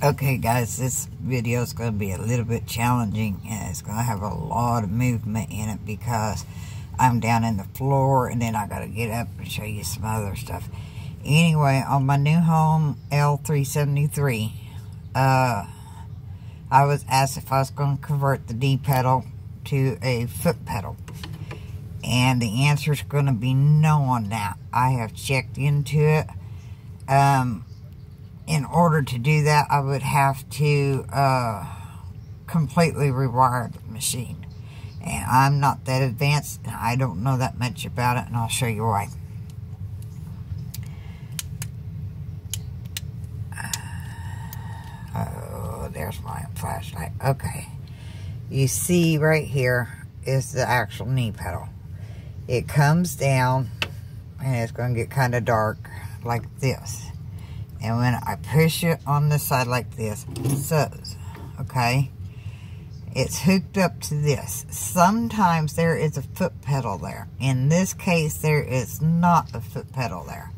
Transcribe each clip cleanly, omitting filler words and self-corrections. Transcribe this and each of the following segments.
Okay guys, this video is going to be a little bit challenging and it's going to have a lot of movement in it because I'm down in the floor and then I got to get up and show you some other stuff. Anyway, on my new home, l-372, I was asked if I was going to convert the D pedal to a foot pedal. And the answer is going to be no on that. I have checked into it. In order to do that, I would have to completely rewire the machine. And I'm not that advanced, and I don't know that much about it, and I'll show you why. Oh, there's my flashlight. Okay. You see right here is the actual knee pedal. It comes down, and it's going to get kind of dark like this. And when I push it on the side like this, so, okay, it's hooked up to this. Sometimes there is a foot pedal there. In this case, there is not a foot pedal there.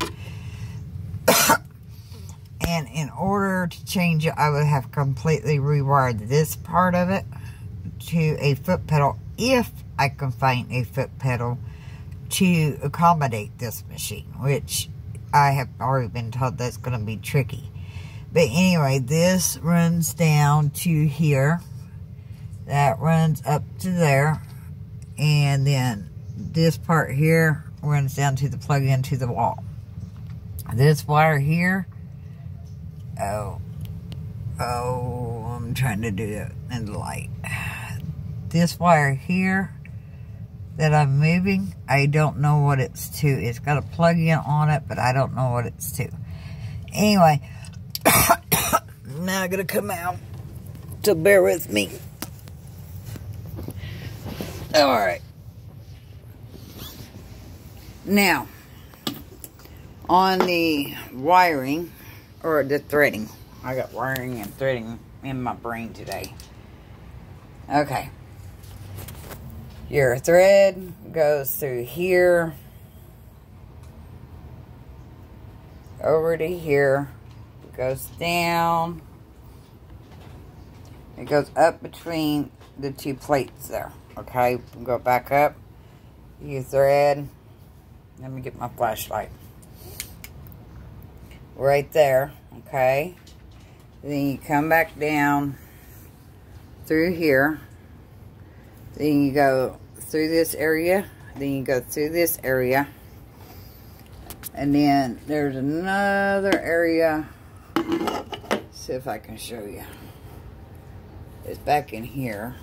And in order to change it, I would have completely rewired this part of it to a foot pedal, if I can find a foot pedal to accommodate this machine, which I have already been told that's going to be tricky. But anyway, this runs down to here. That runs up to there. And then this part here runs down to the plug into the wall. This wire here. Oh, I'm trying to do it in the light. This wire here that I'm moving, I don't know what it's to. It's got a plug-in on it, but I don't know what it's to. Anyway, now I'm gonna come out, so bear with me. Alright. Now, on the wiring, or the threading, I got wiring and threading in my brain today. Okay. Your thread goes through here, over to here, it goes down, it goes up between the two plates there, okay? Go back up, you thread, let me get my flashlight, right there, okay? Then you come back down through here. Then you go through this area. Then you go through this area. And then there's another area. Let's see if I can show you. It's back in here.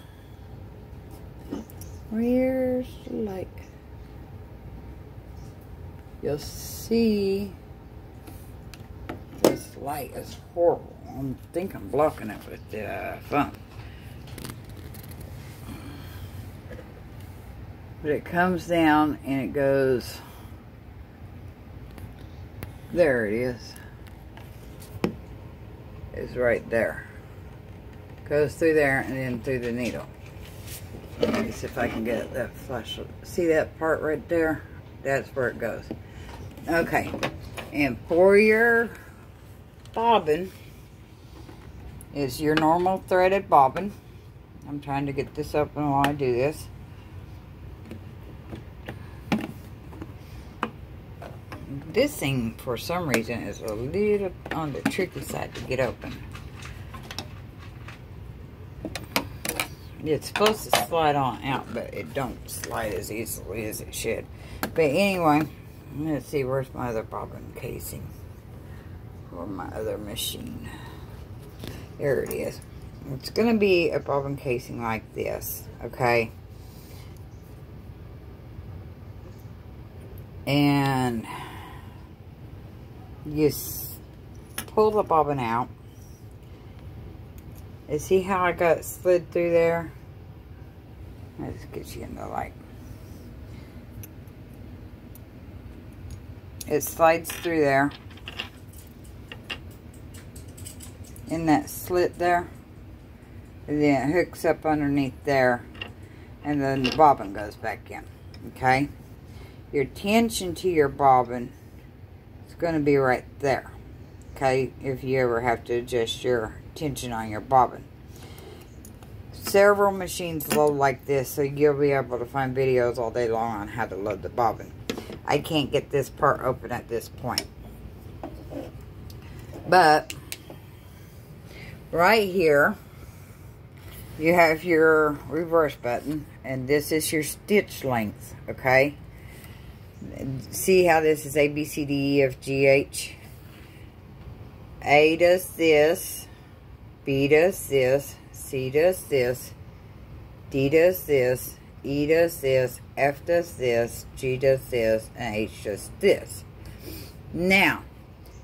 Where's the light? You'll see this light is horrible. I think I'm blocking it with the phone. But it comes down and it goes, there it is. It's right there. Goes through there and then through the needle. Let me see if I can get that flashlight. See that part right there? That's where it goes. Okay. And for your bobbin is your normal threaded bobbin. I'm trying to get this open while I do this. This thing, for some reason, is a little on the tricky side to get open. It's supposed to slide on out, but it don't slide as easily as it should. But anyway, let's see, where's my other bobbin casing for my other machine? There it is. It's going to be a bobbin casing like this, okay? And you pull the bobbin out. And see how I got it slid through there? Let's get you in the light. It slides through there. In that slit there. And then it hooks up underneath there. And then the bobbin goes back in. Okay? Your tension to your bobbin is going to be right there. okay, if you ever have to adjust your tension on your bobbin. Several machines load like this, so you'll be able to find videos all day long on how to load the bobbin. I can't get this part open at this point. But right here, you have your reverse button, and this is your stitch length, okay? See how this is A, B, C, D, E, F, G, H? A does this, B does this, C does this, D does this, E does this, F does this, G does this, and H does this. Now,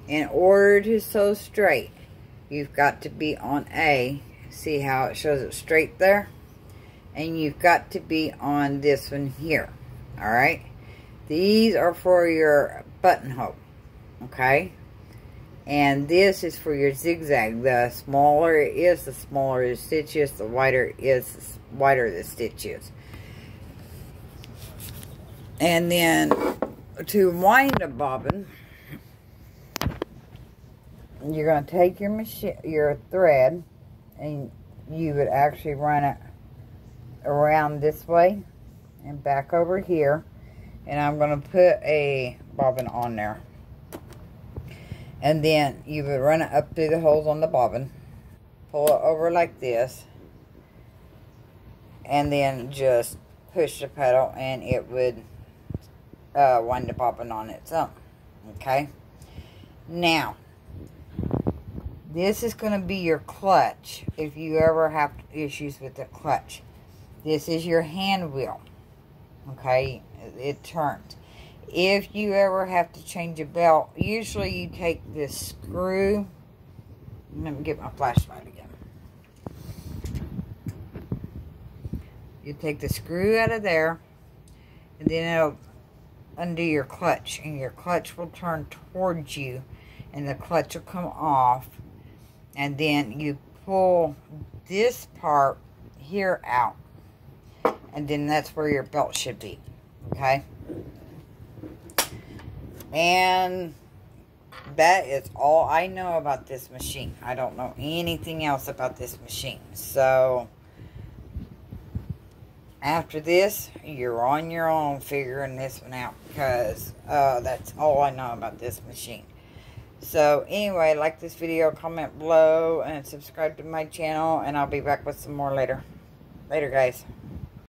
in order to sew straight, you've got to be on A. See how it shows it straight there? And you've got to be on this one here. Alright? These are for your buttonhole. Okay? And this is for your zigzag. The smaller it is, the smaller the stitch is. The wider it is, the wider the stitch is. And then to wind a bobbin, you're going to take your thread, and you would actually run it around this way and back over here. And I'm going to put a bobbin on there. And then you would run it up through the holes on the bobbin, pull it over like this, and then just push the pedal, and it would wind the bobbin on its own. Okay? Now, this is going to be your clutch if you ever have issues with the clutch. This is your hand wheel. Okay? It turns. If you ever have to change a belt, usually you take this screw. Let me get my flashlight again. You take the screw out of there, and then it'll undo your clutch, and your clutch will turn towards you, and the clutch will come off, and then you pull this part here out, and then that's where your belt should be. Okay? And that is all I know about this machine. I don't know anything else about this machine. So, after this, you're on your own figuring this one out, because that's all I know about this machine. So, anyway, like this video, comment below, and subscribe to my channel, and I'll be back with some more later. Later, guys.